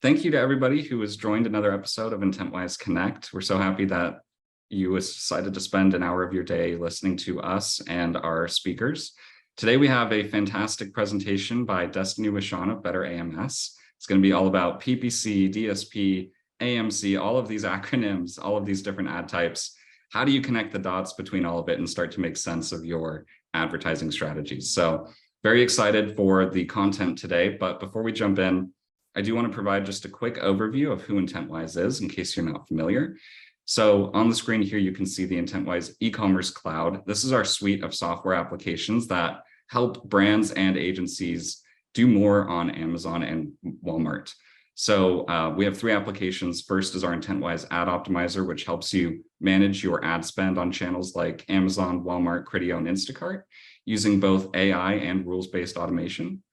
Thank you to everybody who has joined another episode of Intentwise Connect. We're so happy that you decided to spend an hour of your day listening to us and our speakers. Today, we have a fantastic presentation by Destaney Wishon of BetterAMS. It's going to be all about PPC, DSP, AMC, all of these acronyms, all of these different ad types. How do you connect the dots between all of it and start to make sense of your advertising strategies? So very excited for the content today, but before we jump in, I do want to provide just a quick overview of who Intentwise is in case you're not familiar. So on the screen here, you can see the Intentwise e-commerce cloud. This is our suite of software applications that help brands and agencies do more on Amazon and Walmart. So we have three applications. First is our Intentwise Ad Optimizer, which helps you manage your ad spend on channels like Amazon, Walmart, Criteo, and Instacart using both AI and rules-based automation.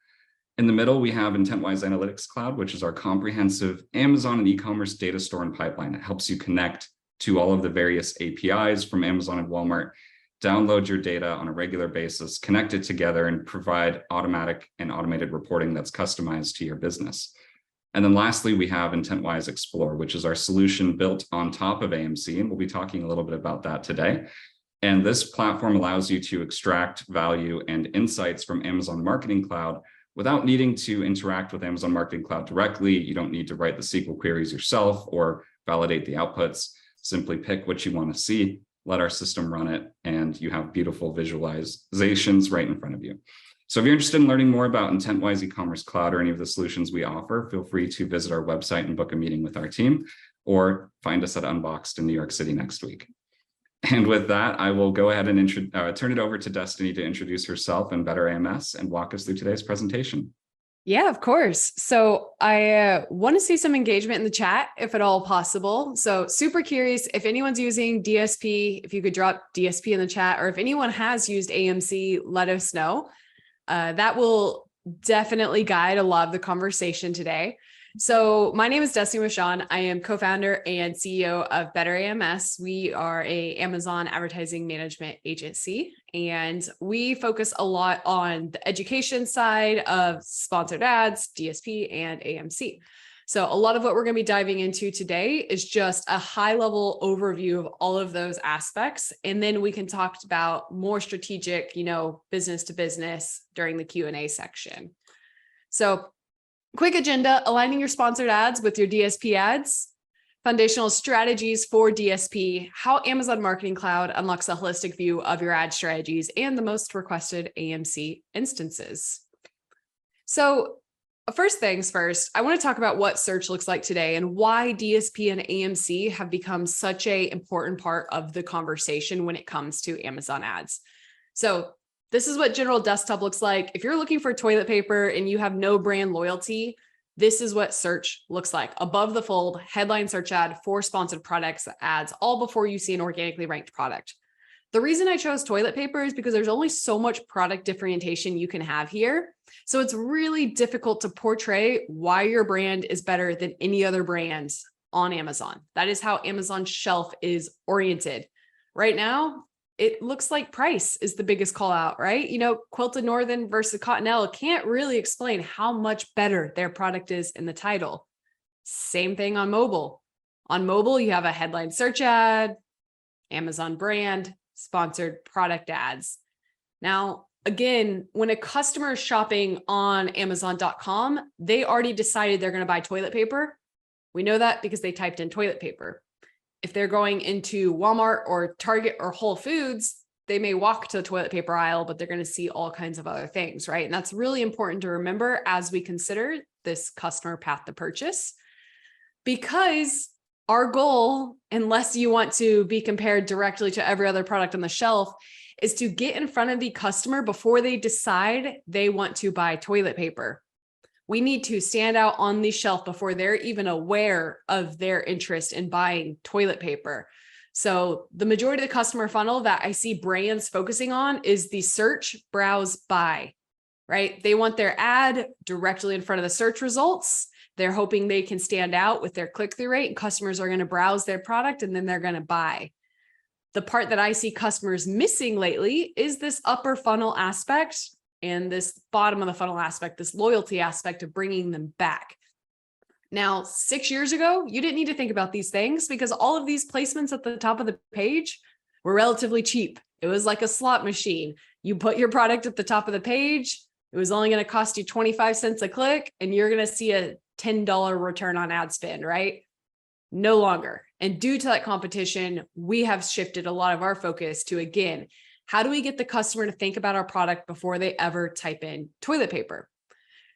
In the middle, we have Intentwise Analytics Cloud, which is our comprehensive Amazon and e-commerce data store and pipeline. It helps you connect to all of the various APIs from Amazon and Walmart, download your data on a regular basis, connect it together, and provide automatic and automated reporting that's customized to your business. And then lastly, we have Intentwise Explore, which is our solution built on top of AMC, and we'll be talking a little bit about that today. And this platform allows you to extract value and insights from Amazon Marketing Cloud without needing to interact with Amazon Marketing Cloud directly. You don't need to write the SQL queries yourself or validate the outputs. Simply pick what you want to see, let our system run it, and you have beautiful visualizations right in front of you. So if you're interested in learning more about Intentwise e-commerce cloud or any of the solutions we offer, feel free to visit our website and book a meeting with our team, or find us at Unboxed in New York City next week. And with that, I will go ahead and turn it over to Destaney to introduce herself and BetterAMS and walk us through today's presentation. Yeah, of course. So I want to see some engagement in the chat, if at all possible. So super curious if anyone's using DSP, if you could drop DSP in the chat, or if anyone has used AMC, let us know. That will definitely guide a lot of the conversation today. So my name is Destaney Wishon. I am co-founder and CEO of BetterAMS. We are an Amazon advertising management agency, and we focus a lot on the education side of sponsored ads, DSP, and AMC. So a lot of what we're going to be diving into today is just a high-level overview of all of those aspects, and then we can talk about more strategic, business to business during the Q&A section. So quick agenda: aligning your sponsored ads with your DSP ads, foundational strategies for DSP, how Amazon Marketing Cloud unlocks a holistic view of your ad strategies, and the most requested AMC instances. So first things first, I want to talk about what search looks like today and why DSP and AMC have become such an important part of the conversation when it comes to Amazon ads. So this is what general desktop looks like. If you're looking for toilet paper and you have no brand loyalty, this is what search looks like. Above the fold, headline search ad for sponsored products ads, all before you see an organically ranked product. The reason I chose toilet paper is because there's only so much product differentiation you can have here. So it's really difficult to portray why your brand is better than any other brand on Amazon. That is how Amazon's shelf is oriented. Right now, it looks like price is the biggest call out, right? Quilted Northern versus Cottonelle can't really explain how much better their product is in the title. Same thing on mobile. On mobile, you have a headline search ad, Amazon brand, sponsored product ads. Now, again, when a customer is shopping on Amazon.com, they already decided they're going to buy toilet paper. We know that because they typed in toilet paper. If they're going into Walmart or Target or Whole Foods, they may walk to the toilet paper aisle, but they're going to see all kinds of other things, right? And that's really important to remember as we consider this customer path to purchase, because our goal, unless you want to be compared directly to every other product on the shelf, is to get in front of the customer before they decide they want to buy toilet paper. We need to stand out on the shelf before they're even aware of their interest in buying toilet paper. So the majority of the customer funnel that I see brands focusing on is the search, browse, buy, right? They want their ad directly in front of the search results. They're hoping they can stand out with their click-through rate, and customers are going to browse their product and then they're going to buy. The part that I see customers missing lately is this upper funnel aspect and this bottom of the funnel aspect, this loyalty aspect of bringing them back. Now, 6 years ago, you didn't need to think about these things because all of these placements at the top of the page were relatively cheap. It was like a slot machine. You put your product at the top of the page. It was only going to cost you 25 cents a click, and you're going to see a $10 return on ad spend, right? No longer. And due to that competition, we have shifted a lot of our focus to, again, how do we get the customer to think about our product before they ever type in toilet paper?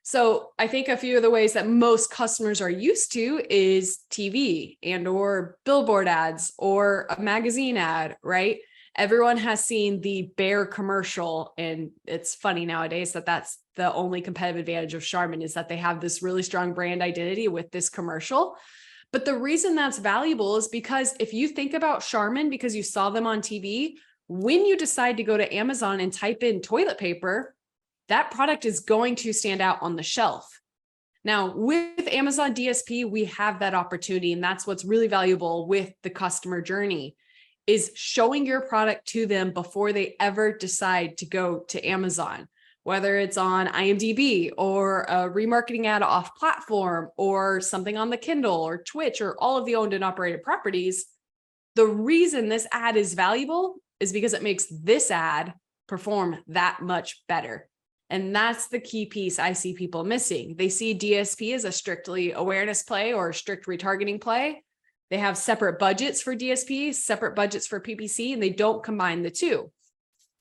So I think a few of the ways that most customers are used to is TV and or billboard ads or a magazine ad, right? Everyone has seen the Bear commercial, and it's funny nowadays that that's the only competitive advantage of Charmin is that they have this really strong brand identity with this commercial. But the reason that's valuable is because if you think about Charmin because you saw them on TV, when you decide to go to Amazon and type in toilet paper, that product is going to stand out on the shelf. Now, with Amazon DSP, we have that opportunity, and that's what's really valuable with the customer journey is showing your product to them before they ever decide to go to Amazon, whether it's on IMDb or a remarketing ad off platform or something on the Kindle or Twitch or all of the owned and operated properties. The reason this ad is valuable is because it makes this ad perform that much better. And that's the key piece I see people missing. They see DSP as a strictly awareness play or a strict retargeting play. They have separate budgets for DSP, separate budgets for PPC, and they don't combine the two.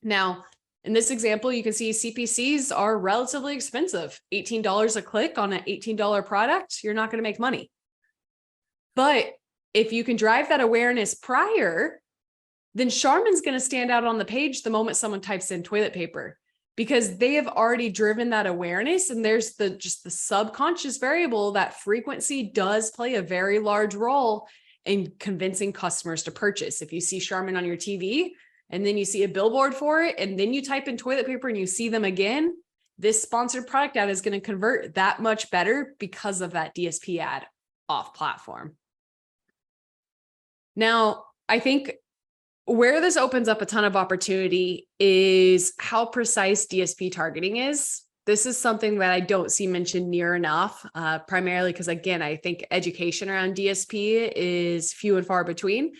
Now, in this example, you can see CPCs are relatively expensive. $18 a click on an $18 product, you're not going to make money. But if you can drive that awareness prior, then Charmin's going to stand out on the page the moment someone types in toilet paper, because they have already driven that awareness. And there's just the subconscious variable that frequency does play a very large role in convincing customers to purchase. If you see Charmin on your TV and then you see a billboard for it, and then you type in toilet paper and you see them again, this sponsored product ad is going to convert that much better because of that DSP ad off platform. Now, I think where this opens up a ton of opportunity is how precise DSP targeting is. This is something that I don't see mentioned near enough, primarily because, again, I think education around DSP is few and far between,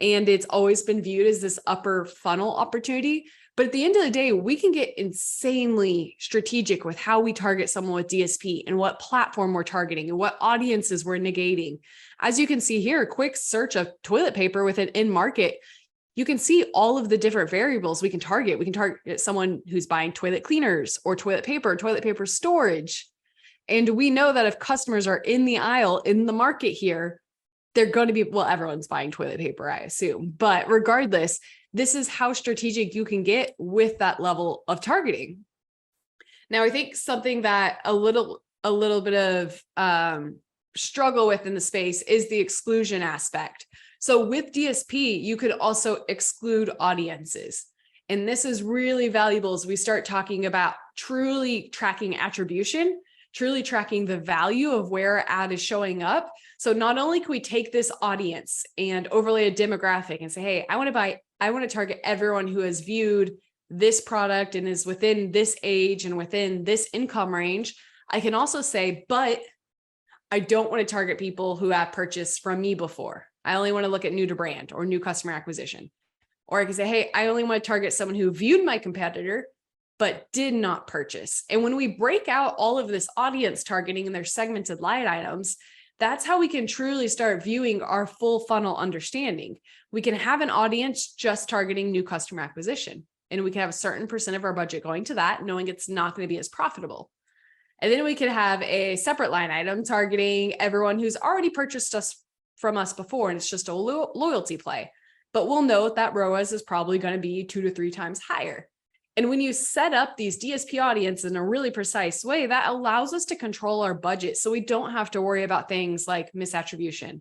and it's always been viewed as this upper funnel opportunity. But at the end of the day, we can get insanely strategic with how we target someone with DSP and what platform we're targeting and what audiences we're negating. As you can see here, a quick search of toilet paper with an in market, you can see all of the different variables we can target. We can target someone who's buying toilet cleaners or toilet paper storage. And we know that if customers are in the aisle in the market here, they're going to be, well, everyone's buying toilet paper, I assume. But regardless, this is how strategic you can get with that level of targeting. Now, I think something that a little bit of struggle with in the space is the exclusion aspect. So with DSP, you could also exclude audiences. And this is really valuable as we start talking about truly tracking attribution, truly tracking the value of where our ad is showing up. So not only can we take this audience and overlay a demographic and say, hey, I want to target everyone who has viewed this product and is within this age and within this income range. I can also say, but I don't want to target people who have purchased from me before. I only want to look at new to brand or new customer acquisition. Or I can say, hey, I only want to target someone who viewed my competitor, but did not purchase. And when we break out all of this audience targeting in their segmented line items, that's how we can truly start viewing our full funnel understanding. We can have an audience just targeting new customer acquisition, and we can have a certain percent of our budget going to that, knowing it's not going to be as profitable. And then we could have a separate line item targeting everyone who's already purchased from us before, and it's just a loyalty play. But we'll note that ROAS is probably going to be 2 to 3 times higher. And when you set up these DSP audiences in a really precise way, that allows us to control our budget. So we don't have to worry about things like misattribution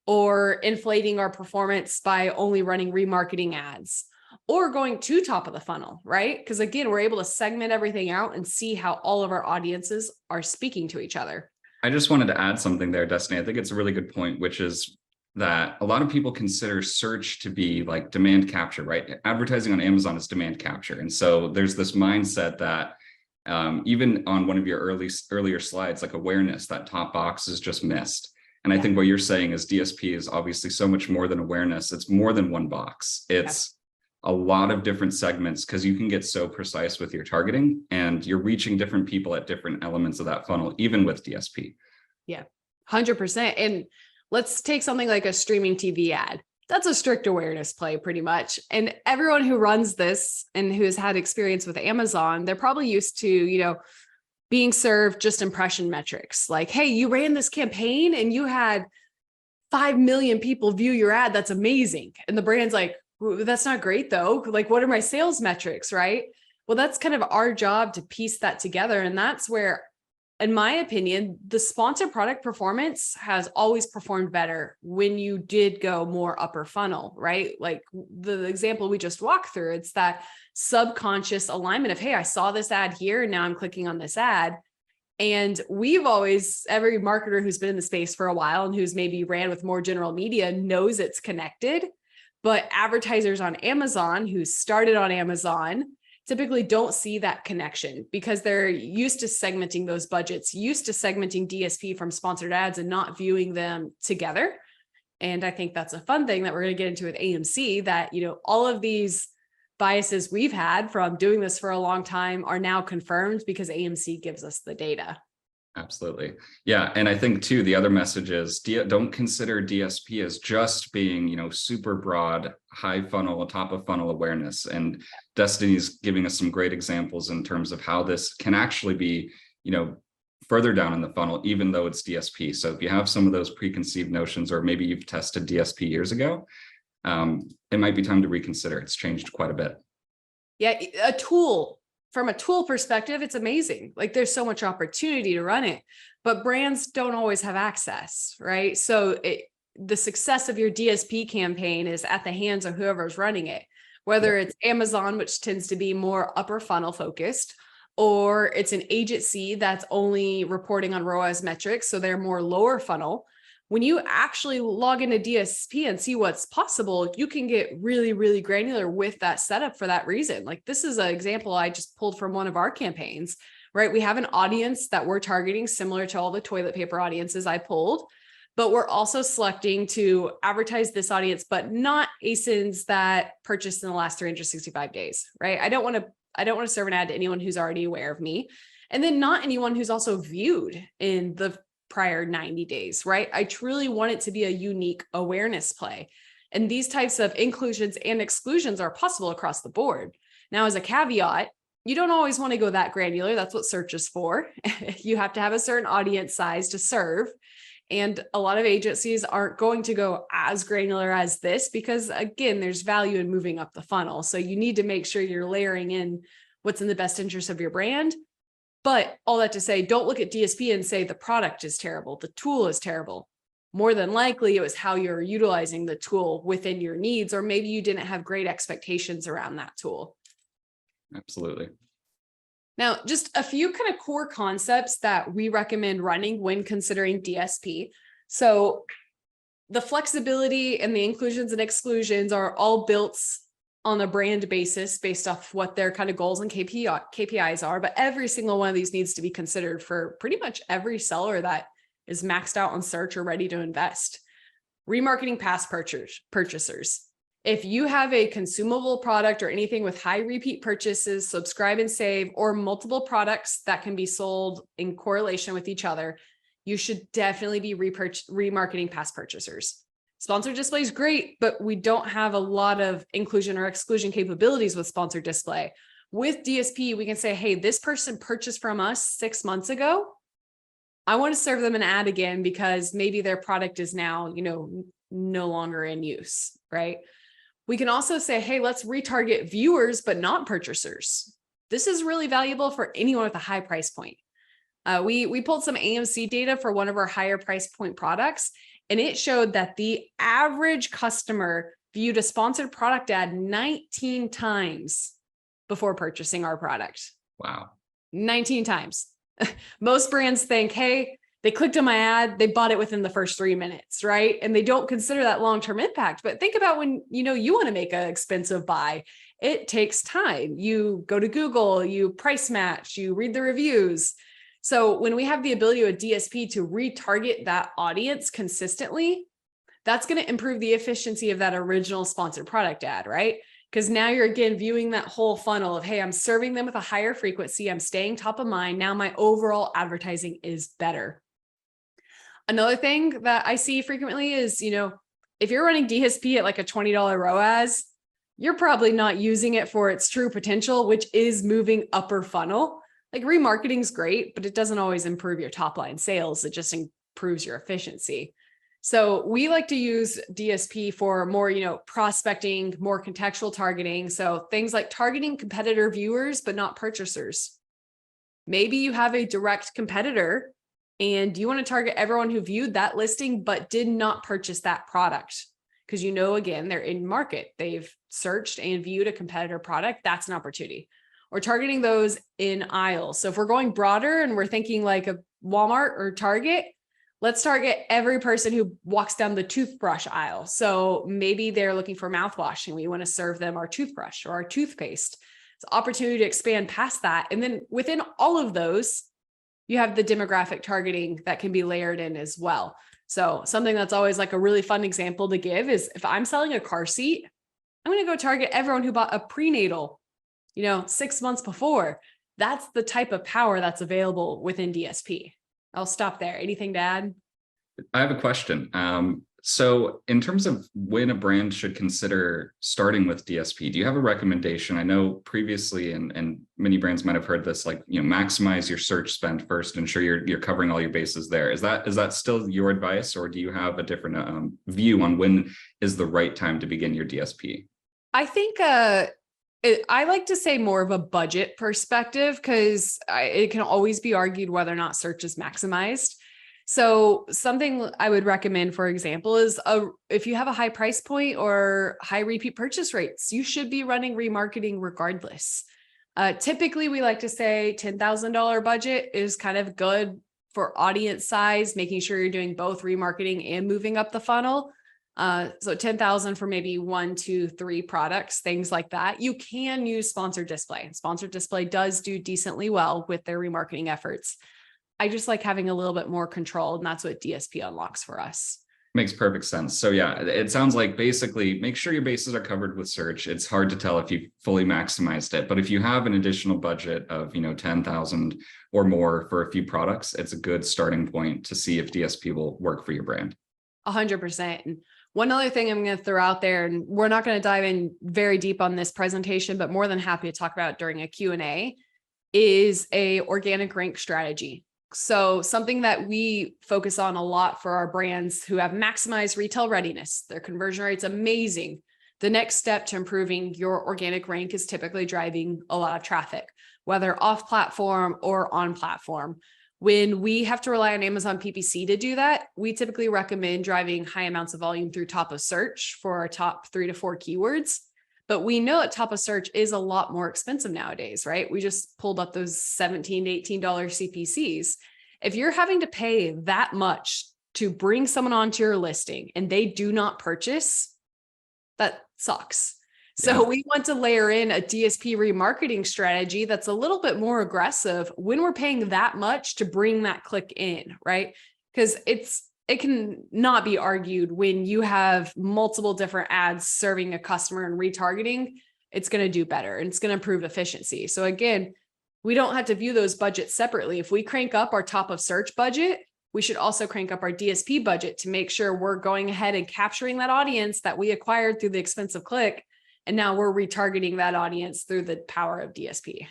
or inflating our performance by only running remarketing ads or going to top of the funnel, right? Because again, we're able to segment everything out and see how all of our audiences are speaking to each other. I just wanted to add something there, Destaney. I think it's a really good point, which is that a lot of people consider search to be like demand capture, right? Advertising on Amazon is demand capture. And so there's this mindset that Even on one of your earlier slides, like awareness, that top box is just missed. And I think what you're saying is DSP is obviously so much more than awareness. It's more than one box. It's a lot of different segments, because you can get so precise with your targeting and you're reaching different people at different elements of that funnel, even with DSP. Yeah, 100%. And let's take something like a streaming TV ad. That's a strict awareness play pretty much. And everyone who runs this and who has had experience with Amazon, they're probably used to, being served just impression metrics. Like, hey, you ran this campaign and you had 5 million people view your ad. That's amazing. And the brand's like, that's not great though. Like, what are my sales metrics, right? Well, that's kind of our job to piece that together. And that's where, in my opinion, the sponsored product performance has always performed better when you did go more upper funnel, right? Like the example we just walked through, it's that subconscious alignment of, hey, I saw this ad here, and now I'm clicking on this ad. And we've always, every marketer who's been in the space for a while and who's maybe ran with more general media knows it's connected. But advertisers on Amazon who started on Amazon typically don't see that connection because they're used to segmenting those budgets, used to segmenting DSP from sponsored ads and not viewing them together. And I think that's a fun thing that we're going to get into with AMC, that, all of these biases we've had from doing this for a long time are now confirmed because AMC gives us the data. Absolutely. Yeah. And I think too, the other message is don't consider DSP as just being, super broad, high funnel, top of funnel awareness. And Destaney's giving us some great examples in terms of how this can actually be, further down in the funnel, even though it's DSP. So if you have some of those preconceived notions, or maybe you've tested DSP years ago, it might be time to reconsider. It's changed quite a bit. Yeah. From a tool perspective, it's amazing. Like there's so much opportunity to run it, but brands don't always have access, right? So the success of your DSP campaign is at the hands of whoever's running it, whether it's Amazon, which tends to be more upper funnel focused, or it's an agency that's only reporting on ROAS metrics, so they're more lower funnel. When you actually log into DSP and see what's possible, you can get really, really granular with that setup for that reason. Like this is an example I just pulled from one of our campaigns, right? We have an audience that we're targeting similar to all the toilet paper audiences I pulled, but we're also selecting to advertise this audience, but not ASINs that purchased in the last 365 days, right? I don't want to serve an ad to anyone who's already aware of me. And then not anyone who's also viewed in the prior 90 days, right? I truly want it to be a unique awareness play. And these types of inclusions and exclusions are possible across the board. Now, as a caveat, you don't always want to go that granular. That's what search is for. You have to have a certain audience size to serve. And a lot of agencies aren't going to go as granular as this because, again, there's value in moving up the funnel. So you need to make sure you're layering in what's in the best interest of your brand. But all that to say, don't look at DSP and say the product is terrible, the tool is terrible. More than likely, it was how you're utilizing the tool within your needs, or maybe you didn't have great expectations around that tool. Absolutely. Now, just a few kind of core concepts that we recommend running when considering DSP. So the flexibility and the inclusions and exclusions are all built on a brand basis based off what their kind of goals and KPIs are. But every single one of these needs to be considered for pretty much every seller that is maxed out on search or ready to invest. Remarketing past purchasers. If you have a consumable product or anything with high repeat purchases, subscribe and save, or multiple products that can be sold in correlation with each other, you should definitely be remarketing past purchasers. Sponsored display is great, but we don't have a lot of inclusion or exclusion capabilities with sponsored display. With DSP, we can say, hey, this person purchased from us 6 months ago. I want to serve them an ad again because maybe their product is now, no longer in use, right? We can also say, hey, let's retarget viewers, but not purchasers. This is really valuable for anyone with a high price point. We pulled some AMC data for one of our higher price point products, and it showed that the average customer viewed a sponsored product ad 19 times before purchasing our product. Wow. 19 times. Most brands think, hey, they clicked on my ad, they bought it within the first 3 minutes, right? And they don't consider that long-term impact. But think about when, you want to make an expensive buy it takes time. You go to Google, you price match, you read the reviews. So when we have the ability of a DSP to retarget that audience consistently, that's going to improve the efficiency of that original sponsored product ad, right? Because now you're again viewing that whole funnel of, hey, I'm serving them with a higher frequency. I'm staying top of mind. Now my overall advertising is better. Another thing that I see frequently is, if you're running DSP at like a $20 ROAS, you're probably not using it for its true potential, which is moving upper funnel. Like remarketing is great, but it doesn't always improve your top line sales. It just improves your efficiency. So we like to use DSP for more, prospecting, more contextual targeting. So things like targeting competitor viewers, but not purchasers. Maybe you have a direct competitor and you want to target everyone who viewed that listing, but did not purchase that product. Because again, they're in market. They've searched and viewed a competitor product. That's an opportunity. Or targeting those in aisles. So if we're going broader and we're thinking like a Walmart or Target, let's target every person who walks down the toothbrush aisle. So maybe they're looking for mouthwash and we want to serve them our toothbrush or our toothpaste. It's an opportunity to expand past that. And then within all of those, you have the demographic targeting that can be layered in as well. So something that's always like a really fun example to give is if I'm selling a car seat, I'm going to go target everyone who bought a prenatal, 6 months before. That's the type of power that's available within DSP. I'll stop there. Anything to add? I have a question. So in terms of when a brand should consider starting with DSP, do you have a recommendation? I know previously, and many brands might have heard this, like, maximize your search spend first, ensure you're covering all your bases there. Is that still your advice, or do you have a different view on when is the right time to begin your DSP? I think I like to say more of a budget perspective, because it can always be argued whether or not search is maximized. So something I would recommend, for example, is if you have a high price point or high repeat purchase rates, you should be running remarketing regardless. Typically, we like to say $10,000 budget is kind of good for audience size, making sure you're doing both remarketing and moving up the funnel. So 10,000 for maybe 1, 2, 3 products, things like that. You can use sponsored display. Sponsored display does do decently well with their remarketing efforts. I just like having a little bit more control, and that's what DSP unlocks for us. Makes perfect sense. So yeah, it sounds like basically make sure your bases are covered with search. It's hard to tell if you fully maximized it, but if you have an additional budget of 10,000 or more for a few products, it's a good starting point to see if DSP will work for your brand. 100%. And one other thing I'm going to throw out there, and we're not going to dive in very deep on this presentation, but more than happy to talk about during a Q&A, is a organic rank strategy. So something that we focus on a lot for our brands who have maximized retail readiness, their conversion rate's amazing. The next step to improving your organic rank is typically driving a lot of traffic, whether off platform or on platform. When we have to rely on Amazon PPC to do that, we typically recommend driving high amounts of volume through top of search for our top 3 to 4 keywords. But we know that top of search is a lot more expensive nowadays, right? We just pulled up those $17 to $18 CPCs. If you're having to pay that much to bring someone onto your listing and they do not purchase, that sucks. So we want to layer in a DSP remarketing strategy that's a little bit more aggressive when we're paying that much to bring that click in, right? Because it can not be argued when you have multiple different ads serving a customer and retargeting, it's going to do better and it's going to improve efficiency. So again, we don't have to view those budgets separately. If we crank up our top of search budget, we should also crank up our DSP budget to make sure we're going ahead and capturing that audience that we acquired through the expensive click. And now we're retargeting that audience through the power of DSP.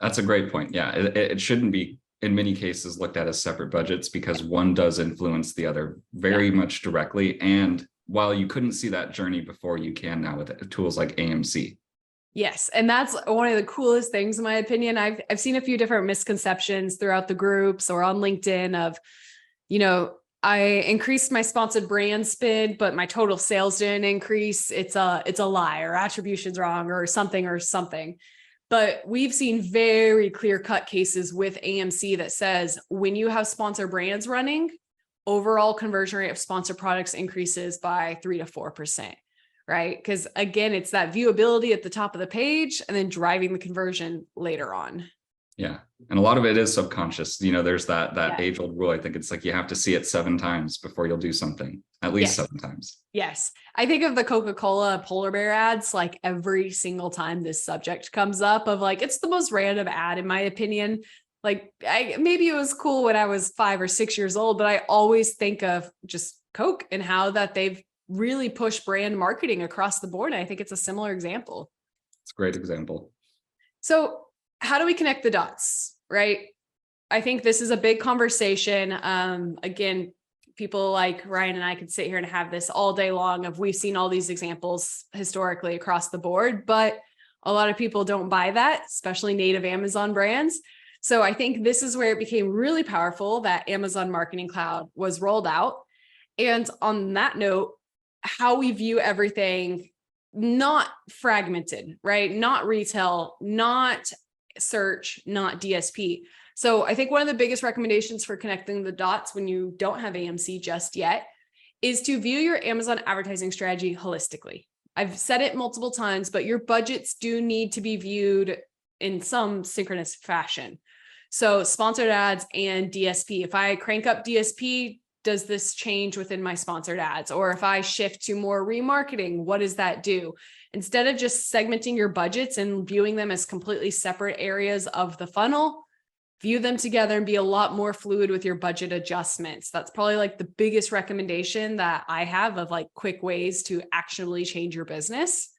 That's a great point. Yeah, it shouldn't be in many cases looked at as separate budgets, because one does influence the other very much directly. And while you couldn't see that journey before, you can now with tools like AMC. Yes. And that's one of the coolest things, in my opinion. I've seen a few different misconceptions throughout the groups or on LinkedIn of, I increased my sponsored brand spend, but my total sales didn't increase. It's a lie, or attribution's wrong, or something. But we've seen very clear-cut cases with AMC that says when you have sponsor brands running, overall conversion rate of sponsored products increases by 3 to 4%. right? Because again, it's that viewability at the top of the page and then driving the conversion later on. Yeah. And a lot of it is subconscious. There's that Yeah. age-old rule. I think it's like you have to see it 7 times before you'll do something, at least Yes. 7 times. Yes. I think of the Coca-Cola polar bear ads, like every single time this subject comes up of like, it's the most random ad in my opinion. Like maybe it was cool when I was 5 or 6 years old, but I always think of just Coke and how that they've really pushed brand marketing across the board. And I think it's a similar example. It's a great example. So how do we connect the dots, right? I think this is a big conversation. Again, people like Ryan and I could sit here and have this all day long of we've seen all these examples historically across the board, but a lot of people don't buy that, especially native Amazon brands. So I think this is where it became really powerful that Amazon Marketing Cloud was rolled out. And on that note, how we view everything, not fragmented, right? Not retail, not search, not DSP. So I think one of the biggest recommendations for connecting the dots when you don't have AMC just yet is to view your Amazon advertising strategy holistically. I've said it multiple times, but your budgets do need to be viewed in some synchronous fashion. So sponsored ads and DSP. If I crank up DSP, does this change within my sponsored ads? Or if I shift to more remarketing, what does that do? Instead of just segmenting your budgets and viewing them as completely separate areas of the funnel, view them together and be a lot more fluid with your budget adjustments. That's probably like the biggest recommendation that I have of like quick ways to actually change your business.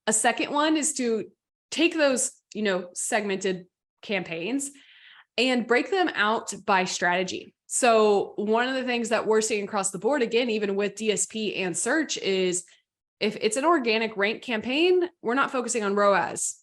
A second one is to take those, segmented campaigns and break them out by strategy. So one of the things that we're seeing across the board, again, even with DSP and search, is if it's an organic rank campaign, we're not focusing on ROAS,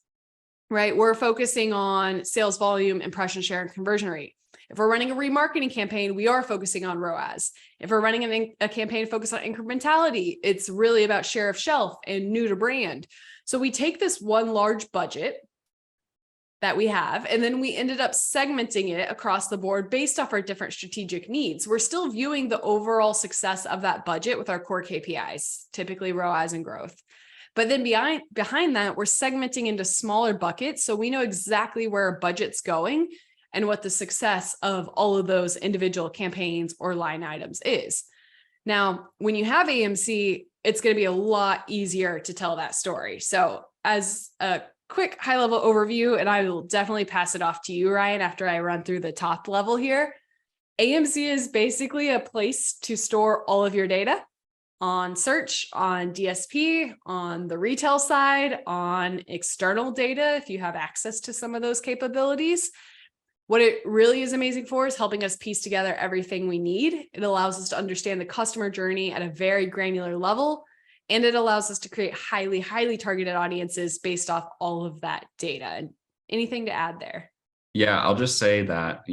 right? We're focusing on sales volume, impression share, and conversion rate. If we're running a remarketing campaign, we are focusing on ROAS. If we're running a campaign focused on incrementality, it's really about share of shelf and new to brand. So we take this one large budget that we have, and then we ended up segmenting it across the board based off our different strategic needs. We're still viewing the overall success of that budget with our core KPIs, typically ROAS and growth. But then behind that, we're segmenting into smaller buckets. So we know exactly where our budget's going and what the success of all of those individual campaigns or line items is. Now, when you have AMC, it's going to be a lot easier to tell that story. So as a quick high-level overview, and I will definitely pass it off to you, Ryan, after I run through the top level here. AMC is basically a place to store all of your data on search, on DSP, on the retail side, on external data, if you have access to some of those capabilities. What it really is amazing for is helping us piece together everything we need. It allows us to understand the customer journey at a very granular level, and it allows us to create highly, highly targeted audiences based off all of that data. And anything to add there? Yeah, I'll just say that,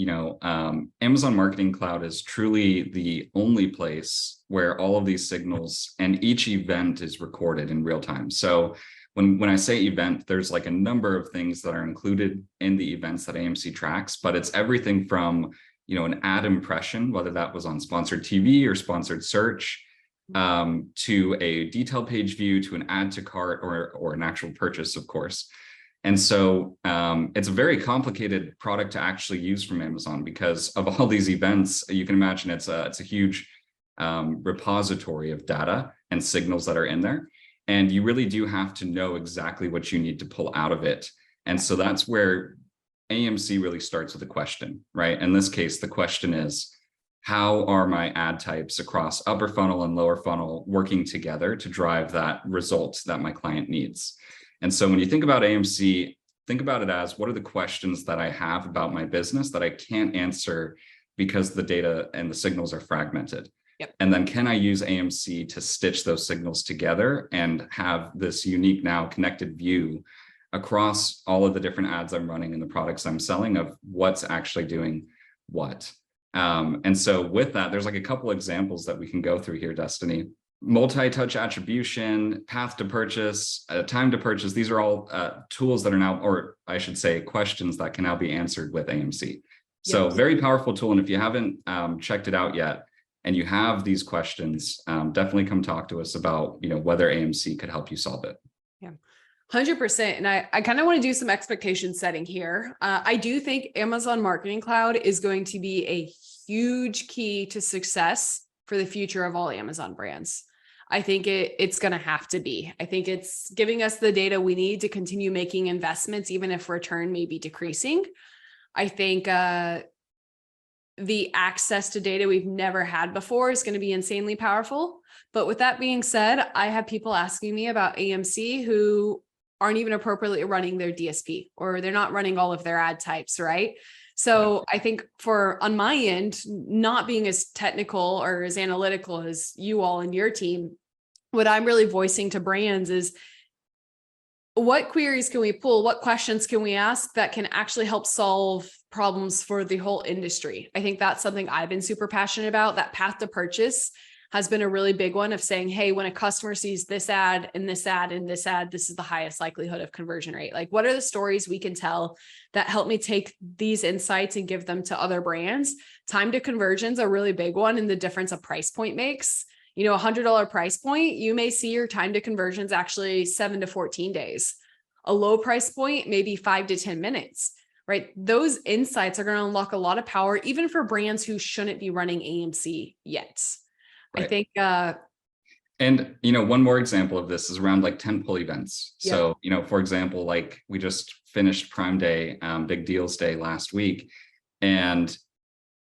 Amazon Marketing Cloud is truly the only place where all of these signals and each event is recorded in real time. So when I say event, there's like a number of things that are included in the events that AMC tracks, but it's everything from, an ad impression, whether that was on sponsored TV or sponsored search, to a detail page view, to an add to cart or an actual purchase, of course. And so it's a very complicated product to actually use from Amazon because of all these events. You can imagine it's a huge repository of data and signals that are in there. And you really do have to know exactly what you need to pull out of it. And so that's where AMC really starts with a question, right? In this case, the question is, how are my ad types across upper funnel and lower funnel working together to drive that result that my client needs? And so when you think about AMC, think about it as, what are the questions that I have about my business that I can't answer because the data and the signals are fragmented? Yep. And then can I use AMC to stitch those signals together and have this unique now connected view across all of the different ads I'm running and the products I'm selling of what's actually doing what? And so with that, there's like a couple examples that we can go through here, Destaney. Multi-touch attribution, path to purchase, time to purchase. These are all tools that are now, or I should say, questions that can now be answered with AMC. So very powerful tool. And if you haven't checked it out yet, and you have these questions, definitely come talk to us about, whether AMC could help you solve it. Yeah. 100%. And I kind of want to do some expectation setting here. I do think Amazon Marketing Cloud is going to be a huge key to success for the future of all Amazon brands. I think it's going to have to be. I think it's giving us the data we need to continue making investments, even if return may be decreasing. I think the access to data we've never had before is going to be insanely powerful. But with that being said, I have people asking me about AMC who aren't even appropriately running their DSP, or they're not running all of their ad types, right? So I think on my end, not being as technical or as analytical as you all and your team, what I'm really voicing to brands is, what queries can we pull? What questions can we ask that can actually help solve problems for the whole industry? I think that's something I've been super passionate about. That path to purchase has been a really big one of saying, hey, when a customer sees this ad and this ad and this ad, this is the highest likelihood of conversion rate. Like, what are the stories we can tell that help me take these insights and give them to other brands? Time to conversion's a really big one, and the difference a price point makes. $100 price point, you may see your time to conversions actually 7 to 14 days. A low price point, maybe 5 to 10 minutes, right? Those insights are going to unlock a lot of power, even for brands who shouldn't be running AMC yet. Right. I think, and, one more example of this is around like tentpole events. Yeah. So, for example, like we just finished Prime Day, Big Deals Day last week. And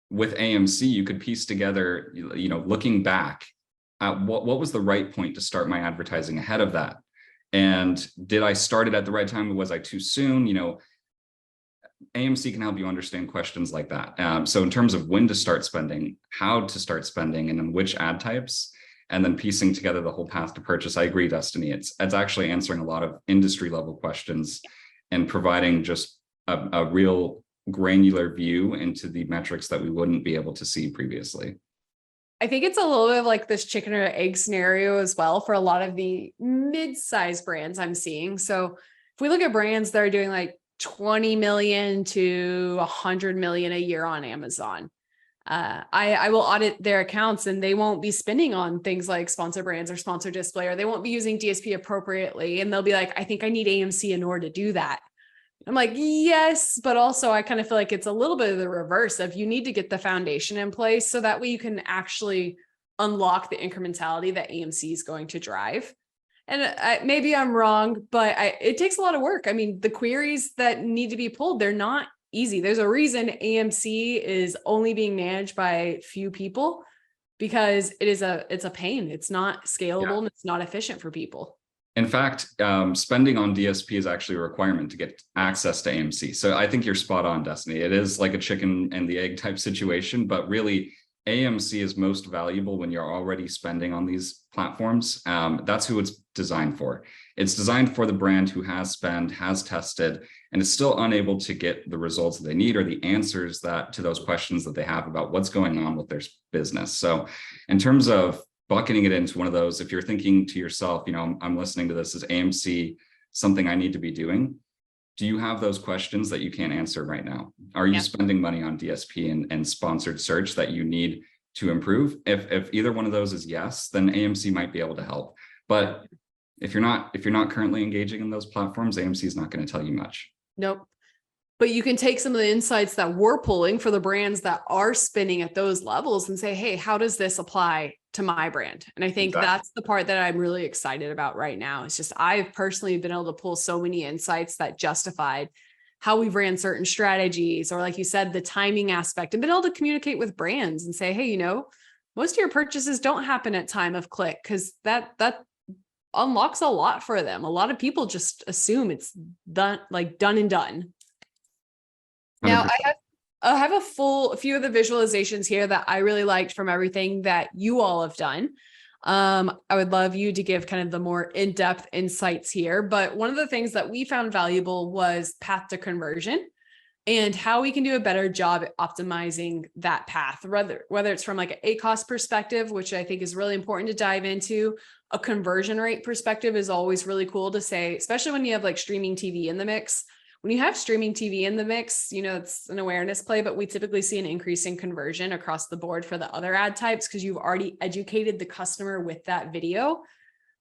with AMC, you could piece together, looking back at what was the right point to start my advertising ahead of that. And did I start it at the right time? Was I too soon? AMC can help you understand questions like that. So in terms of when to start spending, how to start spending, and in which ad types, and then piecing together the whole path to purchase, I agree, Destaney. It's actually answering a lot of industry level questions and providing just a real granular view into the metrics that we wouldn't be able to see previously. I think it's a little bit of like this chicken or egg scenario as well for a lot of the mid-sized brands I'm seeing. So if we look at brands that are doing like 20 million to 100 million a year on Amazon, I will audit their accounts, and they won't be spending on things like sponsor brands or sponsor display, or they won't be using DSP appropriately. And they'll be like, I think I need AMC in order to do that. I'm like, yes, but also I kind of feel like it's a little bit of the reverse of, you need to get the foundation in place so that way you can actually unlock the incrementality that AMC is going to drive. And maybe I'm wrong, but it takes a lot of work. I mean, the queries that need to be pulled, they're not easy. There's a reason AMC is only being managed by few people, because it's a pain. It's not scalable, and it's not efficient for people. In fact, spending on DSP is actually a requirement to get access to AMC. So I think you're spot on, Destaney. It is like a chicken and the egg type situation, but really AMC is most valuable when you're already spending on these platforms. That's who it's designed for. It's designed for the brand who has spent, has tested, and is still unable to get the results that they need or the answers to those questions that they have about what's going on with their business. So in terms of bucketing it into one of those, if you're thinking to yourself, I'm listening to this, is AMC something I need to be doing? Do you have those questions that you can't answer right now? Are you spending money on DSP and sponsored search that you need to improve? If either one of those is yes, then AMC might be able to help. But if you're not currently engaging in those platforms, AMC is not going to tell you much. Nope. But you can take some of the insights that we're pulling for the brands that are spending at those levels and say, hey, how does this apply to my brand? And I think that's the part that I'm really excited about right now. It's just, I've personally been able to pull so many insights that justified how we've ran certain strategies, or like you said, the timing aspect, and been able to communicate with brands and say, hey, most of your purchases don't happen at time of click, because that unlocks a lot for them. A lot of people just assume it's done and done. 100%. Now I have a few of the visualizations here that I really liked from everything that you all have done. I would love you to give kind of the more in-depth insights here, but one of the things that we found valuable was path to conversion and how we can do a better job at optimizing that path, whether it's from like an ACoS perspective, which I think is really important to dive into. A conversion rate perspective is always really cool to say, especially when you have like streaming TV in the mix. when you have streaming TV in the mix, it's an awareness play, but we typically see an increase in conversion across the board for the other ad types because you've already educated the customer with that video.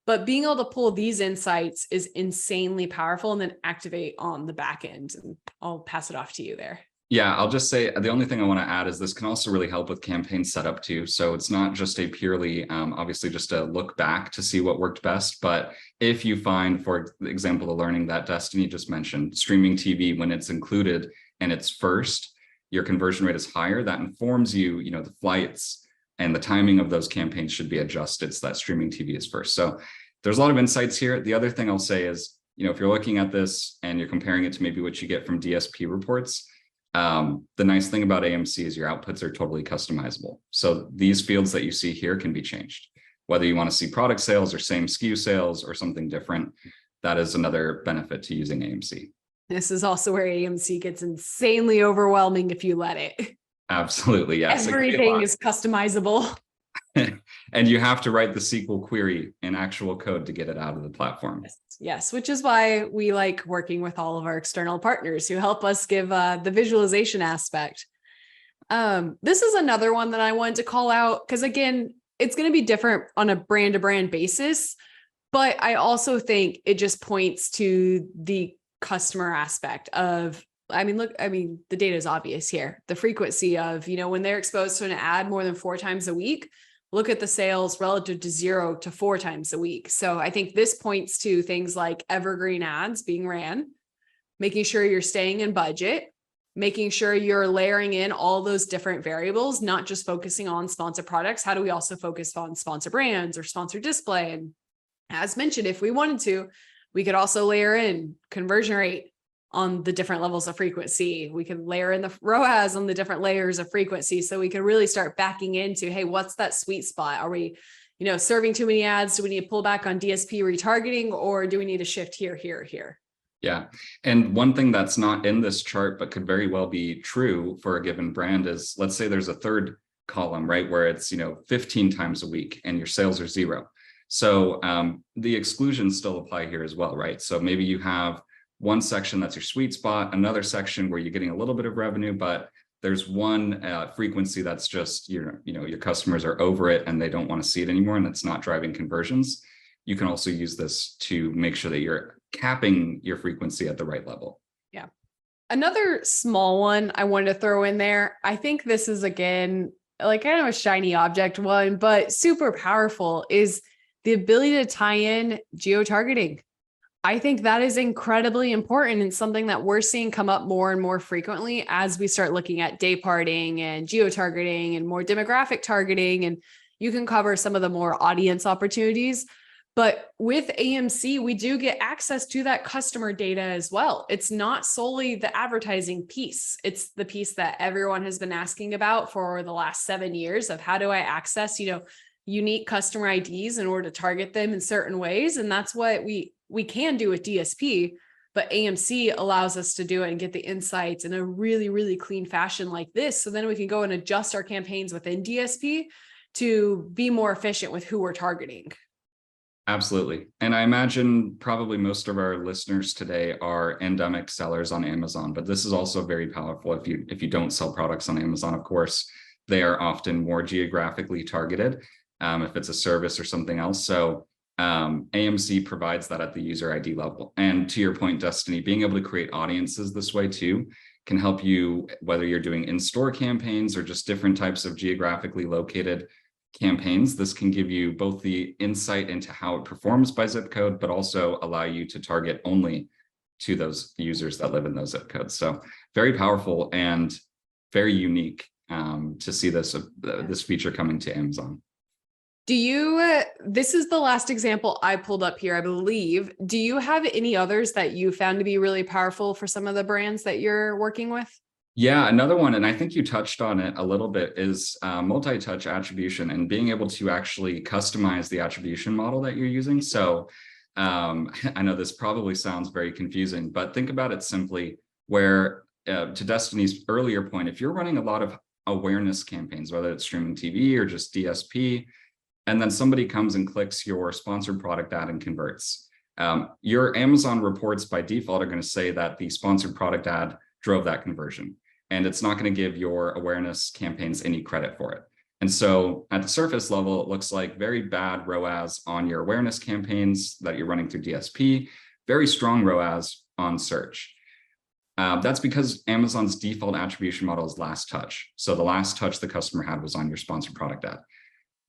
But being able to pull these insights is insanely powerful and then activate on the back end. And I'll pass it off to you there. Yeah, I'll just say the only thing I want to add is this can also really help with campaign setup too. So it's not just a purely, obviously just a look back to see what worked best. But if you find, for example, the learning that Destaney just mentioned, streaming TV, when it's included and it's first, your conversion rate is higher. That informs you, the flights and the timing of those campaigns should be adjusted so that streaming TV is first. So there's a lot of insights here. The other thing I'll say is, if you're looking at this and you're comparing it to maybe what you get from DSP reports, the nice thing about AMC is your outputs are totally customizable. So these fields that you see here can be changed, whether you want to see product sales or same SKU sales or something different. That is another benefit to using AMC. This is also where AMC gets insanely overwhelming if you let it. Absolutely, yes. Everything is customizable. And you have to write the SQL query in actual code to get it out of the platform. Yes, which is why we like working with all of our external partners who help us give the visualization aspect. This is another one that I wanted to call out because, again, it's going to be different on a brand to brand basis. But I also think it just points to the customer aspect of, the data is obvious here. The frequency of, when they're exposed to an ad more than 4 times a week, look at the sales relative to 0 to 4 times a week. So I think this points to things like evergreen ads being ran, making sure you're staying in budget, making sure you're layering in all those different variables, not just focusing on sponsor products. How do we also focus on sponsor brands or sponsor display? And as mentioned, if we wanted to, we could also layer in conversion rate on the different levels of frequency. We can layer in the ROAS on the different layers of frequency. So we can really start backing into, hey, what's that sweet spot? Are we, serving too many ads? Do we need to pull back on DSP retargeting, or do we need to shift here, here, here? Yeah. And one thing that's not in this chart, but could very well be true for a given brand is, let's say there's a third column, right? Where it's, 15 times a week and your sales are 0. So the exclusions still apply here as well, right? So maybe you have one section that's your sweet spot, another section where you're getting a little bit of revenue, but there's one frequency that's just, your customers are over it and they don't want to see it anymore, and it's not driving conversions. You can also use this to make sure that you're capping your frequency at the right level. Yeah. Another small one I wanted to throw in there. I think this is, again, like kind of a shiny object one, but super powerful, is the ability to tie in geo-targeting. I think that is incredibly important and something that we're seeing come up more and more frequently as we start looking at day parting and geo-targeting and more demographic targeting. And you can cover some of the more audience opportunities. But with AMC, we do get access to that customer data as well. It's not solely the advertising piece. It's the piece that everyone has been asking about for the last 7 years of how do I access, unique customer IDs in order to target them in certain ways. And that's what we can do with DSP, but AMC allows us to do it and get the insights in a really, really clean fashion like this. So then we can go and adjust our campaigns within DSP to be more efficient with who we're targeting. Absolutely. And I imagine probably most of our listeners today are endemic sellers on Amazon, but this is also very powerful if you don't sell products on Amazon. Of course, they are often more geographically targeted if it's a service or something else. So AMC provides that at the user ID level. And to your point, Destaney, being able to create audiences this way too can help you, whether you're doing in-store campaigns or just different types of geographically located campaigns. This can give you both the insight into how it performs by zip code, but also allow you to target only to those users that live in those zip codes. So very powerful and very unique to see this feature coming to Amazon. This is the last example I pulled up here, I believe. Do you have any others that you found to be really powerful for some of the brands that you're working with? Yeah, another one, and I think you touched on it a little bit, is multi-touch attribution and being able to actually customize the attribution model that you're using. So I know this probably sounds very confusing, but think about it simply where, to Destaney's earlier point, if you're running a lot of awareness campaigns, whether it's streaming TV or just DSP, and then somebody comes and clicks your sponsored product ad and converts. Your Amazon reports by default are going to say that the sponsored product ad drove that conversion, and it's not going to give your awareness campaigns any credit for it. And so at the surface level, it looks like very bad ROAS on your awareness campaigns that you're running through DSP, very strong ROAS on search. That's because Amazon's default attribution model is last touch. So the last touch the customer had was on your sponsored product ad.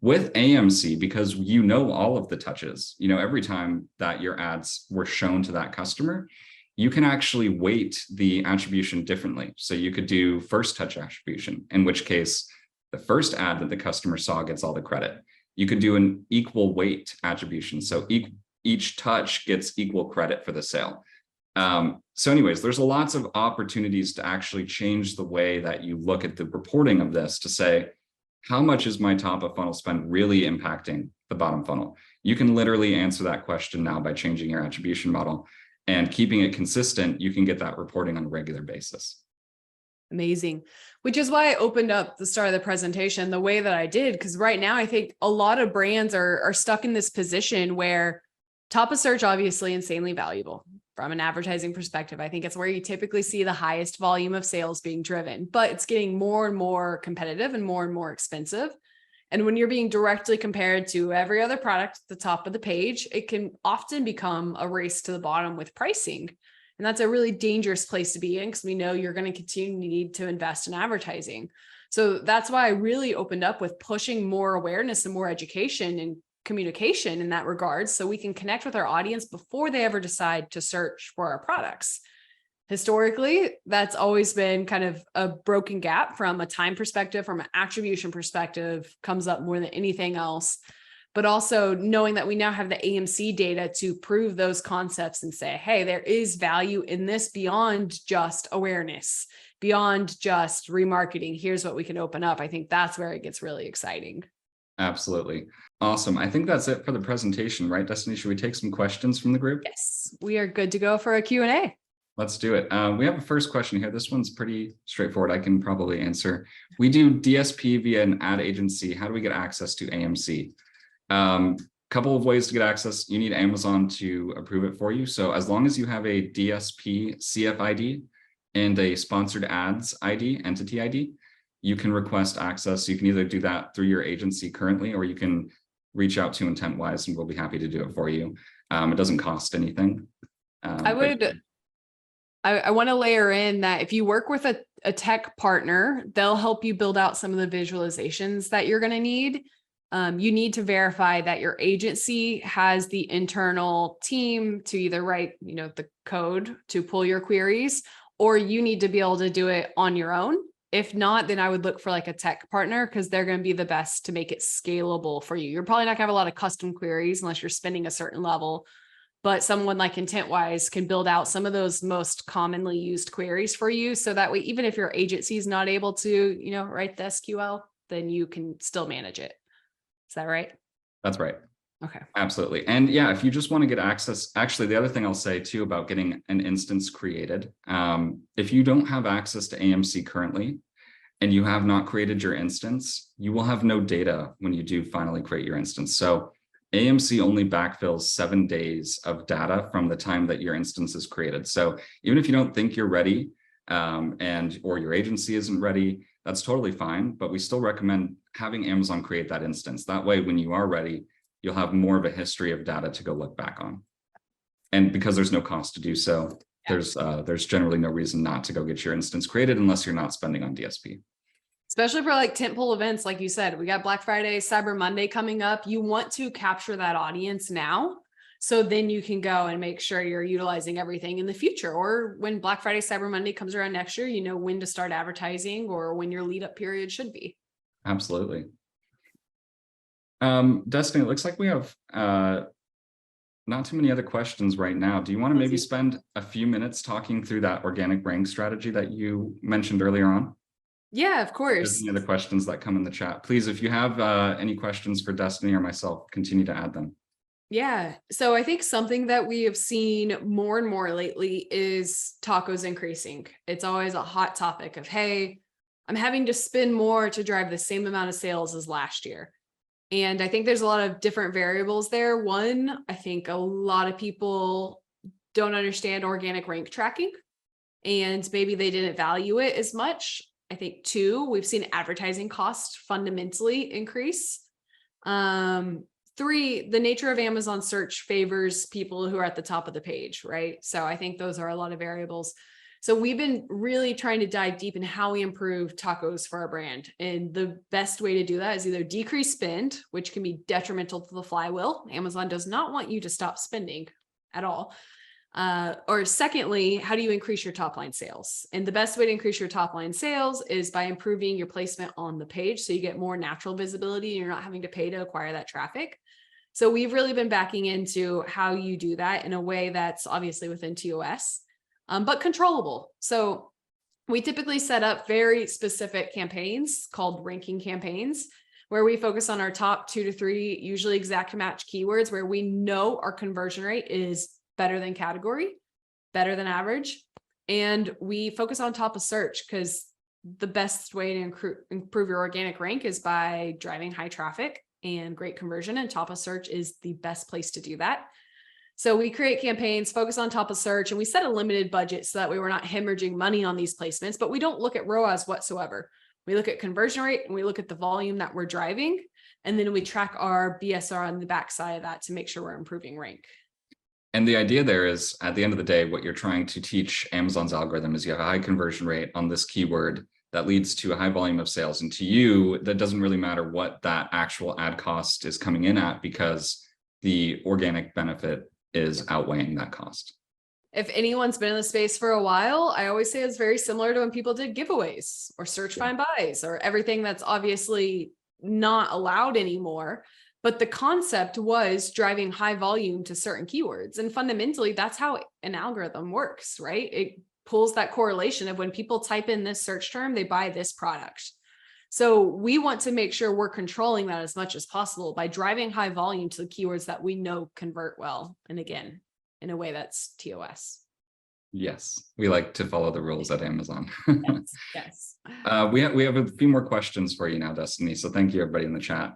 With AMC, because you know all of the touches, you know every time that your ads were shown to that customer, you can actually weight the attribution differently. So you could do first touch attribution, in which case the first ad that the customer saw gets all the credit. You could do an equal weight attribution. So each touch gets equal credit for the sale. So anyways, there's lots of opportunities to actually change the way that you look at the reporting of this to say, how much is my top of funnel spend really impacting the bottom funnel? You can literally answer that question now by changing your attribution model, and keeping it consistent, you can get that reporting on a regular basis. Amazing. Which is why I opened up the start of the presentation the way that I did, because right now I think a lot of brands are stuck in this position where top of search, obviously insanely valuable from an advertising perspective. I think it's where you typically see the highest volume of sales being driven, but it's getting more and more competitive and more expensive. And when you're being directly compared to every other product at the top of the page, it can often become a race to the bottom with pricing. And that's a really dangerous place to be in, because we know you're going to continue to need to invest in advertising. So that's why I really opened up with pushing more awareness and more education and communication in that regard, so we can connect with our audience before they ever decide to search for our products. Historically, that's always been kind of a broken gap from a time perspective, from an attribution perspective, comes up more than anything else. But also knowing that we now have the AMC data to prove those concepts and say, hey, there is value in this beyond just awareness, beyond just remarketing. Here's what we can open up. I think that's where it gets really exciting. Absolutely. Awesome. I think that's it for the presentation, right, Destaney? Should we take some questions from the group? Yes, we are good to go for a Q&A. Let's do it. We have a first question here. This one's pretty straightforward. I can probably answer. We do DSP via an ad agency. How do we get access to AMC? Couple of ways to get access. You need Amazon to approve it for you. So as long as you have a DSP CFID and a sponsored ads ID, entity ID, you can request access. You can either do that through your agency currently, or you can reach out to Intentwise and we'll be happy to do it for you. It doesn't cost anything. I want to layer in that if you work with a tech partner, they'll help you build out some of the visualizations that you're going to need. You need to verify that your agency has the internal team to either write, the code to pull your queries, or you need to be able to do it on your own. If not, then I would look for like a tech partner, because they're going to be the best to make it scalable for you. You're probably not going to have a lot of custom queries unless you're spending a certain level, but someone like Intentwise can build out some of those most commonly used queries for you. So that way, even if your agency is not able to, write the SQL, then you can still manage it. Is that right? That's right. Okay. Absolutely. And yeah, if you just want to get access, actually, the other thing I'll say too about getting an instance created, if you don't have access to AMC currently, and you have not created your instance, you will have no data when you do finally create your instance. So AMC only backfills 7 days of data from the time that your instance is created. So even if you don't think you're ready, or your agency isn't ready, that's totally fine. But we still recommend having Amazon create that instance. That way, when you are ready, you'll have more of a history of data to go look back on. And because there's no cost to do so, there's generally no reason not to go get your instance created unless you're not spending on DSP. Especially for like tentpole events, like you said, we got Black Friday, Cyber Monday coming up. You want to capture that audience now, so then you can go and make sure you're utilizing everything in the future. Or when Black Friday, Cyber Monday comes around next year, you know when to start advertising or when your lead up period should be. Absolutely. Destaney, it looks like we have not too many other questions right now. Do you want to maybe spend a few minutes talking through that organic rank strategy that you mentioned earlier on? Yeah, of course. Any other questions that come in the chat, please, if you have any questions for Destaney or myself, continue to add them. Yeah. So I think something that we have seen more and more lately is tacos increasing. It's always a hot topic of, hey, I'm having to spend more to drive the same amount of sales as last year. And I think there's a lot of different variables there. One, I think a lot of people don't understand organic rank tracking, and maybe they didn't value it as much. I think two, we've seen advertising costs fundamentally increase. Three, the nature of Amazon search favors people who are at the top of the page, right? So I think those are a lot of variables. So we've been really trying to dive deep in how we improve tacos for our brand. And the best way to do that is either decrease spend, which can be detrimental to the flywheel. Amazon does not want you to stop spending at all. Or secondly, how do you increase your top line sales? And the best way to increase your top line sales is by improving your placement on the page, so you get more natural visibility and you're not having to pay to acquire that traffic. So we've really been backing into how you do that in a way that's obviously within TOS, but controllable. So we typically set up very specific campaigns called ranking campaigns, where we focus on our top 2 to 3, usually exact match keywords, where we know our conversion rate is better than category, better than average. And we focus on top of search, because the best way to improve your organic rank is by driving high traffic and great conversion, and top of search is the best place to do that. So we create campaigns, focus on top of search, and we set a limited budget so that way we're not hemorrhaging money on these placements, but we don't look at ROAS whatsoever. We look at conversion rate and we look at the volume that we're driving, and then we track our BSR on the backside of that to make sure we're improving rank. And the idea there is, at the end of the day, what you're trying to teach Amazon's algorithm is you have a high conversion rate on this keyword that leads to a high volume of sales. And to you, that doesn't really matter what that actual ad cost is coming in at, because the organic benefit is outweighing that cost. If anyone's been in the space for a while, I always say it's very similar to when people did giveaways or search find buys or everything that's obviously not allowed anymore. But the concept was driving high volume to certain keywords. And fundamentally, that's how an algorithm works, right? It pulls that correlation of when people type in this search term, they buy this product. So we want to make sure we're controlling that as much as possible by driving high volume to the keywords that we know convert well. And again, in a way that's TOS. Yes, we like to follow the rules at Amazon. Yes. We have a few more questions for you now, Destaney. So thank you, everybody in the chat.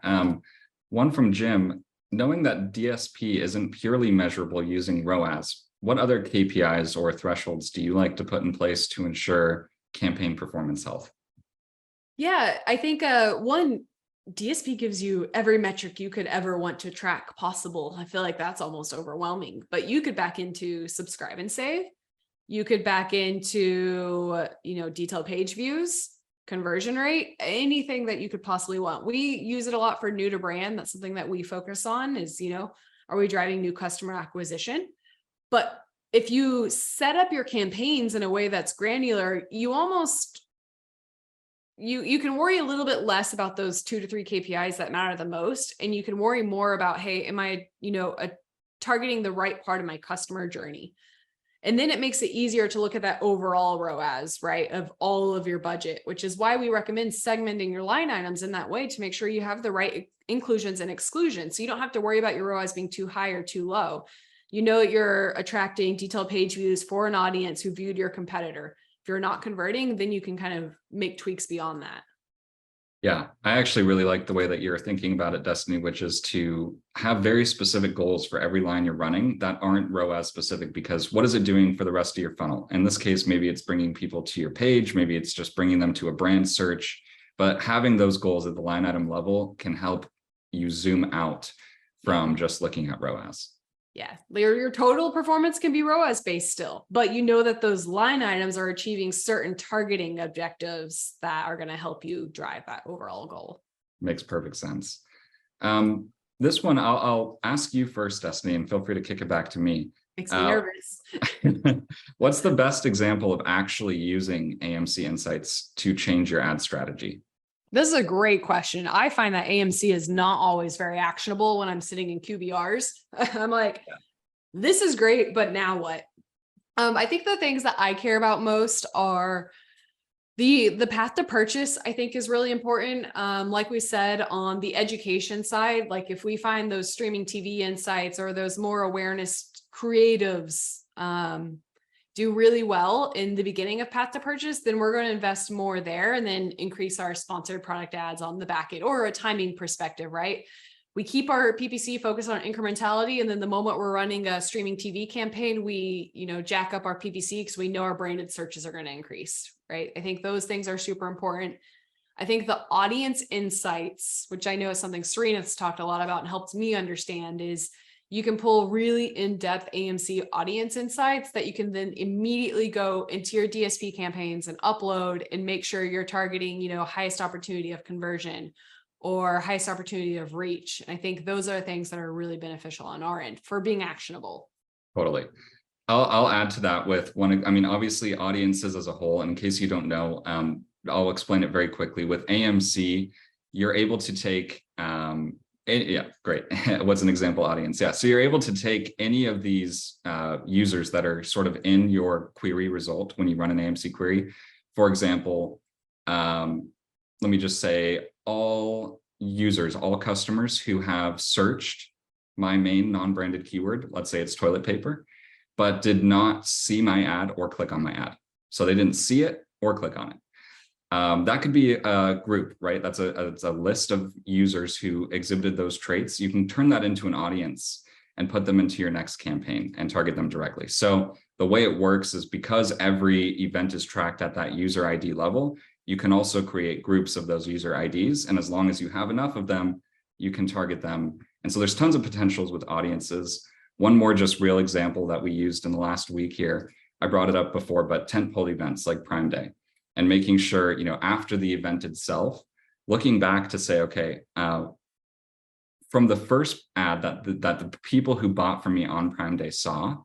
One from Jim: knowing that DSP isn't purely measurable using ROAS, what other KPIs or thresholds do you like to put in place to ensure campaign performance health? Yeah, I think one, DSP gives you every metric you could ever want to track possible. I feel like that's almost overwhelming, but you could back into subscribe and save. You could back into, detailed page views, conversion rate, anything that you could possibly want. We use it a lot for new to brand. That's something that we focus on is, are we driving new customer acquisition? But if you set up your campaigns in a way that's granular, you almost, you can worry a little bit less about those 2 to 3 KPIs that matter the most. And you can worry more about, hey, am I, targeting the right part of my customer journey? And then it makes it easier to look at that overall ROAS, right, of all of your budget, which is why we recommend segmenting your line items in that way to make sure you have the right inclusions and exclusions. So you don't have to worry about your ROAS being too high or too low. You're attracting detailed page views for an audience who viewed your competitor. If you're not converting, then you can kind of make tweaks beyond that. Yeah, I actually really like the way that you're thinking about it, Destaney, which is to have very specific goals for every line you're running that aren't ROAS specific, because what is it doing for the rest of your funnel? In this case, maybe it's bringing people to your page, maybe it's just bringing them to a brand search, but having those goals at the line item level can help you zoom out from just looking at ROAS. Yeah, your total performance can be ROAS based still, but that those line items are achieving certain targeting objectives that are going to help you drive that overall goal. Makes perfect sense. This one, I'll ask you first, Destaney, and feel free to kick it back to me. Makes me nervous. What's the best example of actually using AMC Insights to change your ad strategy? This is a great question. I find that AMC is not always very actionable when I'm sitting in QBRs. I'm like, this is great, but now what? I think the things that I care about most are the path to purchase, I think, is really important. Like we said, on the education side, like if we find those streaming TV insights or those more awareness creatives, do really well in the beginning of path to purchase, then we're going to invest more there and then increase our sponsored product ads on the back end, or a timing perspective, right? We keep our PPC focused on incrementality. And then the moment we're running a streaming TV campaign, we, jack up our PPC because we know our branded searches are going to increase, right? I think those things are super important. I think the audience insights, which I know is something Serena's talked a lot about and helped me understand, is you can pull really in-depth AMC audience insights that you can then immediately go into your DSP campaigns and upload and make sure you're targeting, highest opportunity of conversion or highest opportunity of reach. And I think those are things that are really beneficial on our end for being actionable. Totally. I'll add to that with one. I mean, obviously audiences as a whole, in case you don't know, I'll explain it very quickly. With AMC, you're able to take, yeah, great. What's an example audience? Yeah, so you're able to take any of these users that are sort of in your query result when you run an AMC query. For example, let me just say all users, all customers who have searched my main non-branded keyword, let's say it's toilet paper, but did not see my ad or click on my ad. So they didn't see it or click on it. That could be a group, right? That's a list of users who exhibited those traits. You can turn that into an audience and put them into your next campaign and target them directly. So the way it works is because every event is tracked at that user ID level, you can also create groups of those user IDs. And as long as you have enough of them, you can target them. And so there's tons of potentials with audiences. One more just real example that we used in the last week here, I brought it up before, but tentpole events like Prime Day. And making sure, after the event itself, looking back to say, okay, from the first ad that the people who bought from me on Prime Day saw,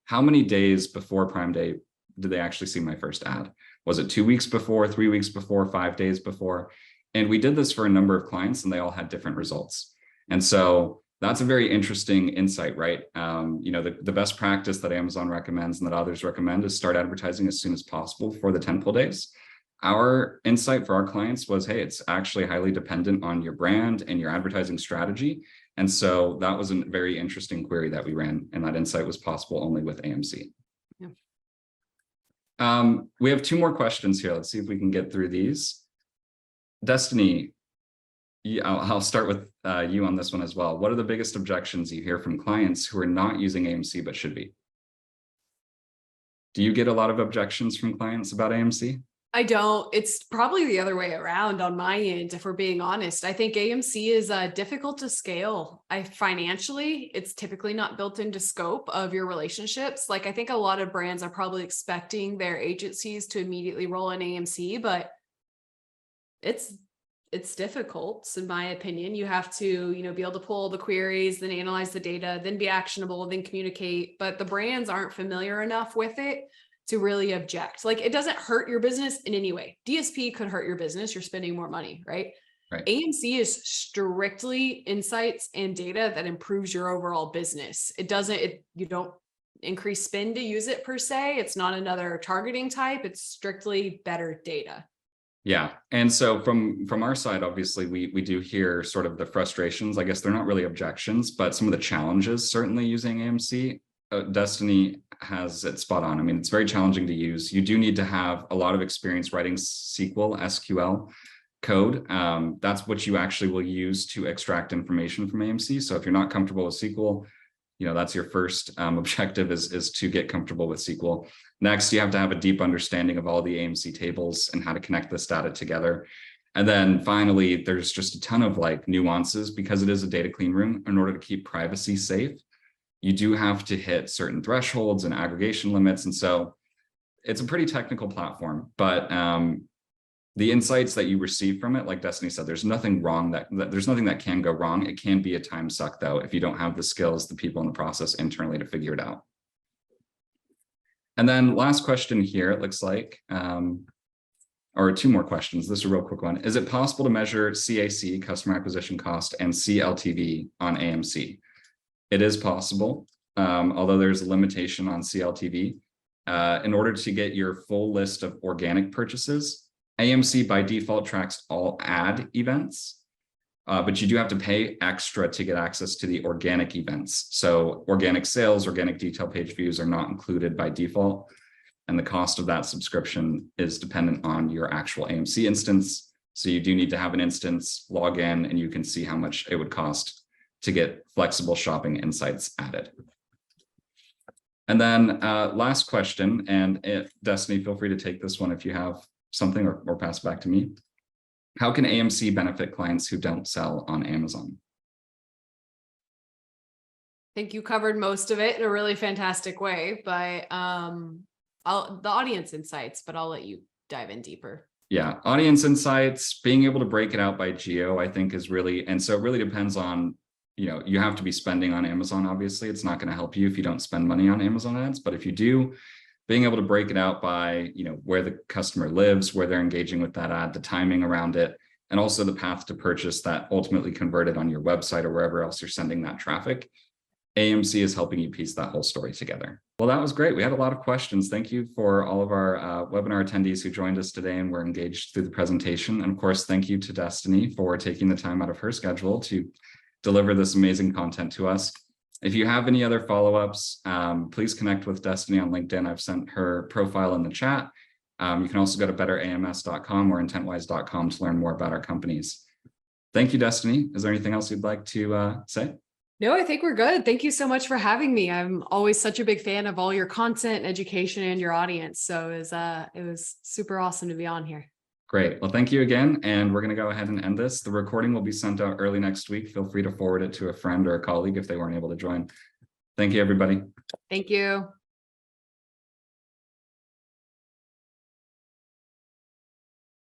how many days before Prime Day did they actually see my first ad? Was it 2 weeks before, 3 weeks before, 5 days before? And we did this for a number of clients and they all had different results. And so that's a very interesting insight, right? The best practice that Amazon recommends and that others recommend is start advertising as soon as possible for the tentpole days. Our insight for our clients was, hey, it's actually highly dependent on your brand and your advertising strategy. And so that was a very interesting query that we ran, and that insight was possible only with AMC. Yeah. We have 2 more questions here. Let's see if we can get through these. Destaney, I'll start with you on this one as well. What are the biggest objections you hear from clients who are not using AMC but should be? Do you get a lot of objections from clients about AMC? I don't. It's probably the other way around on my end, if we're being honest. I think AMC is difficult to scale. Financially, it's typically not built into scope of your relationships. Like, I think a lot of brands are probably expecting their agencies to immediately roll in AMC, but it's difficult, in my opinion. You have to, be able to pull the queries, then analyze the data, then be actionable, then communicate. But the brands aren't familiar enough with it to really object. Like, it doesn't hurt your business in any way. DSP could hurt your business. You're spending more money, right? Right. AMC is strictly insights and data that improves your overall business. You don't increase spend to use it per se. It's not another targeting type. It's strictly better data. Yeah. And so from our side, obviously, we do hear sort of the frustrations. I guess they're not really objections, but some of the challenges certainly using AMC. Destaney has it spot on. I mean, it's very challenging to use. You do need to have a lot of experience writing SQL code. That's what you actually will use to extract information from AMC. So if you're not comfortable with SQL, that's your first objective is to get comfortable with SQL. Next, you have to have a deep understanding of all the AMC tables and how to connect this data together. And then finally, there's just a ton of nuances because it is a data clean room. In order to keep privacy safe, you do have to hit certain thresholds and aggregation limits. And so it's a pretty technical platform, but the insights that you receive from it, like Destaney said, there's nothing wrong there's nothing that can go wrong. It can be a time suck though, if you don't have the skills, the people in the process internally to figure it out. And then last question here, it looks like, or 2 more questions. This is a real quick one. Is it possible to measure CAC, customer acquisition cost, and CLTV on AMC? It is possible, although there's a limitation on CLTV. In order to get your full list of organic purchases, AMC by default tracks all ad events, but you do have to pay extra to get access to the organic events. So organic sales, organic detail page views are not included by default. and the cost of that subscription is dependent on your actual AMC instance. So you do need to have an instance, log in, and you can see how much it would cost to get flexible shopping insights added. And then last question, and Destaney, feel free to take this one if you have something, or pass back to me. How can AMC benefit clients who don't sell on Amazon? I think you covered most of it in a really fantastic way, but the audience insights, but I'll let you dive in deeper. Yeah, audience insights, being able to break it out by geo, I think is really, and so it really depends on, you have to be spending on Amazon, obviously. It's not going to help you if you don't spend money on Amazon ads, but if you do, being able to break it out by, where the customer lives, where they're engaging with that ad, the timing around it, and also the path to purchase that ultimately converted on your website or wherever else you're sending that traffic. AMC is helping you piece that whole story together. Well, that was great. We had a lot of questions. Thank you for all of our webinar attendees who joined us today and were engaged through the presentation. And of course, thank you to Destaney for taking the time out of her schedule to deliver this amazing content to us. If you have any other follow-ups, please connect with Destaney on LinkedIn. I've sent her profile in the chat. You can also go to betterams.com or intentwise.com to learn more about our companies. Thank you, Destaney. Is there anything else you'd like to say? No, I think we're good. Thank you so much for having me. I'm always such a big fan of all your content and education and your audience. So it was super awesome to be on here. Great. Well, thank you again. And we're going to go ahead and end this. The recording will be sent out early next week. Feel free to forward it to a friend or a colleague if they weren't able to join. Thank you, everybody. Thank you.